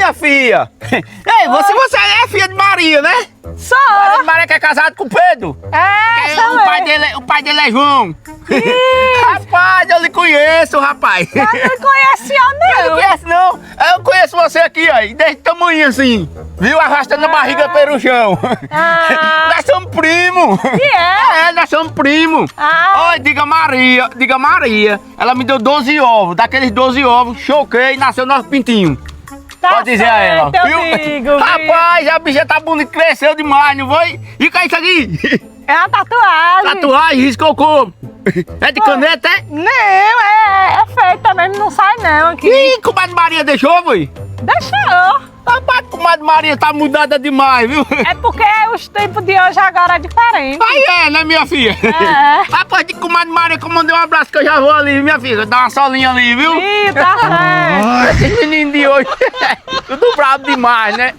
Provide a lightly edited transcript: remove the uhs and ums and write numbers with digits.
minha filha. Ei, você é filha de Maria, né? Sou! Maria que é casado com o Pedro. É, sou O pai dele é João. Rapaz, eu lhe conheço, rapaz. eu não conhece eu Não não. conhece não? Eu conheço você aqui, ó, desde tamanho assim. Viu? Arrastando a barriga pelo chão. Ah. Nós somos primos. E é? É, nós somos primos. Ah. Oi, diga Maria. Ela me deu 12 ovos. Daqueles 12 ovos, choquei e nasceu nosso pintinho. Tá Pode dizer a ela. certo, Viu? eu digo, Rapaz, a bicha tá bonita, cresceu demais, não foi? E que é isso aqui? é uma tatuagem. Tatuagem, riscou como? É de caneta, é? Não, é feito também, não sai não aqui. Ih, comadre Maria deixou, foi? Deixou. Rapaz, comadre Maria tá mudada demais, viu? É porque os tempos de hoje agora é diferente. Aí é, né, minha filha? É. Rapaz, de comadre Maria, que eu mandei um abraço que eu já vou ali, minha filha. Dá uma solinha ali, viu? Ih, tá certo. Esse menino de hoje, tudo bravo demais, né?